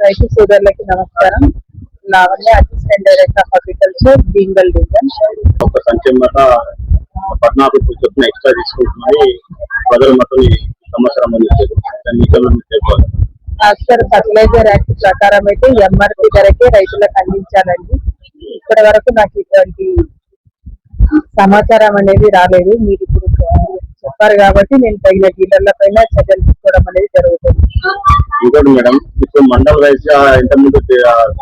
రైతు సోదరులకి నమస్కారం. Lavanya, assistant director of agriculture, Bheemgal division. ఒక సంక్షేమత 14 చొప్పున ఎక్స్ట్రా తీసుకుంటున్నది ప్రజలు మొత్తం సంవత్సరం యాజ్ పర్ ఫర్టిలైజర్ యాక్ట్ ప్రకారం అయితే ఎంఆర్పి ధరకే రైతులకు అందించాలండి. ఇప్పటి వరకు నాకు ఇటువంటి సమాచారం అనేది రాలేదు. మీరు ఇప్పుడు చెప్పారు కాబట్టి నేను తగిన డీలర్ల పైన చర్యలు తీసుకోవడం అనేది జరుగుతుంది. ఇంకోటి మేడం, ఇప్పుడు మండల వైజ్ ఇంత ముందు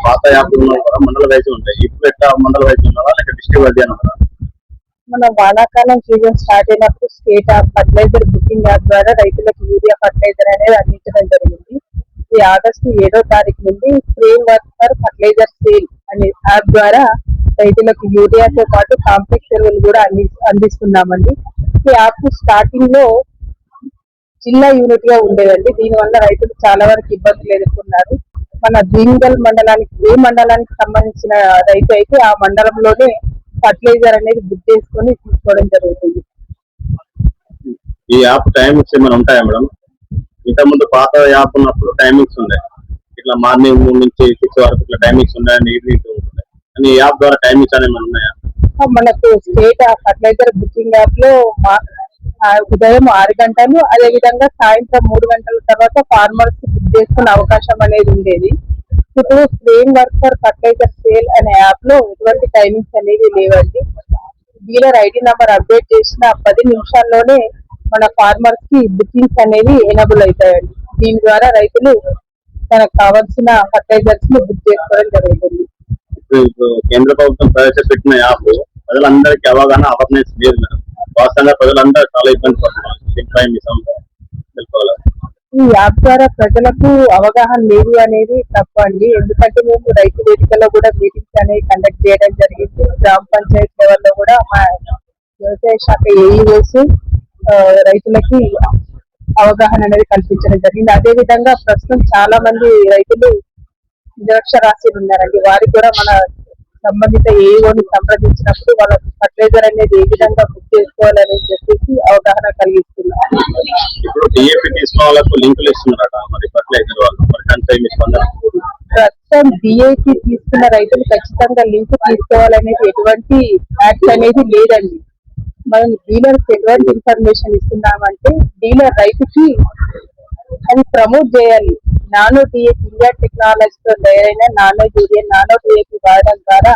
పాత యాప్లు మండల వైజ్ ఉంటాయి. ఇప్పుడు ఎట్లా మండల వైజ్ ఉన్నారా లేక డిస్ట్రిక్ట్ వైజ్ ఉన్నారా? మన వానాకాలం సీజన్ స్టార్ట్ అయినప్పుడు స్టేట్ ఫర్టిలైజర్ బుకింగ్ యాప్ ద్వారా రైతులకు యూరియా ఫర్టిలైజర్ అనేది అందించడం జరిగింది. ఈ ఆగస్టు 7వ తారీఖు నుండి framework for fertiliser sale అనే యాప్ ద్వారా రైతులకు యూరియాతో పాటు కాంప్లెక్స్ ఎరువులు కూడా అందిస్తున్నామండి. ఈ యాప్ స్టార్టింగ్ లో జిల్లా యూనిట్ గా ఉండేదండి. దీనివల్ల రైతులు చాలా వరకు ఇబ్బందులు ఎదుర్కొన్నారు. మన బీంగల్ మండలానికి ఏ మండలానికి సంబంధించిన రైతు అయితే ఆ మండలంలోనే ఫర్టిలైజర్ అనేది బుక్ చేసుకొని తీసుకోవడం జరుగుతుంది. ఈ యాప్ టైమింగ్స్ ఏమైనా ఉంటాయా మేడం? ఇంత ముందు పాత యాప్ ఉన్నప్పుడు టైమింగ్స్ ఉన్నాయి, ఇట్లా మార్నింగ్ 3 నుంచి 6 వరకు ఇట్లా టైమింగ్స్ ఉన్నాయని ఈవినింగ్ ఉంటాయి. కానీ ఈ యాప్ ద్వారా టైమింగ్స్ అనేవి ఉన్నాయా? మనకు స్టేట్ ఫర్టిలైజర్ బుకింగ్ యాప్ లో ఉదయం 6 గంటలు, అదే విధంగా సాయంత్రం 3 గంటల తర్వాత ఫార్మర్స్ బుక్ చేసుకునే అవకాశం అనేది ఉండేది. ఇప్పుడు framework for fertiliser sale అనే యాప్ లో ఎటువంటి టైమింగ్స్ అనేవి లేవండి. డీలర్ ఐడి నంబర్ అప్డేట్ చేసిన 10 నిమిషాల్లోనే మన ఫార్మర్స్ కి బుకింగ్స్ అనేవి ఎనబుల్ అవుతాయండి. దీని ద్వారా రైతులు తనకు కావాల్సిన ఫర్టిలైజర్స్ ని బుక్ చేసుకోవడం జరుగుతుంది. ఇప్పుడు కేంద్ర ప్రభుత్వం ప్రవేశపెట్టిన యాప్ ప్రజలందరికీ అవగాహన అవేర్నెస్ లేదు మేడం. వాస్తవంగా ప్రజలందరూ చాలా ఇబ్బంది పడుతున్నారు. ఈ యాప్ ద్వారా ప్రజలకు అవగాహన లేదు అనేది తప్పండి. ఎందుకంటే మేము రైతు వేదికలో కూడా మీటింగ్స్ అనేవి కండక్ట్ చేయడం జరిగింది. గ్రామ పంచాయతీ లెవెల్లో కూడా మా వ్యవసాయ శాఖ ఏఈఓస్ రైతులకి అవగాహన అనేది కల్పించడం జరిగింది. అదే విధంగా ప్రస్తుతం చాలా మంది రైతులు నిరక్షరాస్యులు ఉన్నారండి. వారికి కూడా మన సంబంధిత ఏఈఓని సంప్రదించినప్పుడు వాళ్ళ ఫర్టిలైజర్ అనేది ఏ విధంగా బుక్ చేసుకోవాలని చెప్పేసి అవగాహన కలిగిస్తున్నారు. ప్రస్తుతం డిఐపి తీసుకున్న రైతులు ఖచ్చితంగా లింక్ తీసుకోవాలనేది ఎటువంటి యాక్ట్ అనేది లేదండి. మనం డీలర్స్ ఎటువంటి ఇన్ఫర్మేషన్ ఇస్తున్నామంటే డీలర్ రైతుకి అది ప్రమోట్ చేయాలి. నానో డిఏపి ఇండియా టెక్నాలజీతో తయారైన నానో యూరియా, నానో డిఏపి వాడడం ద్వారా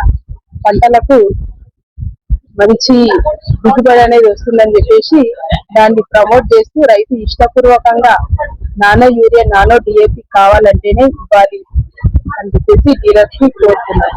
పంటలకు మంచి దిగుబడి అనేది వస్తుందని చెప్పేసి దాన్ని ప్రమోట్ చేస్తూ రైతు ఇష్టపూర్వకంగా నానో యూరియా, నానో డిఏపి కావాలంటేనే ఇవ్వాలి అని చెప్పేసి డీలర్స్ కి కోరుతున్నారు.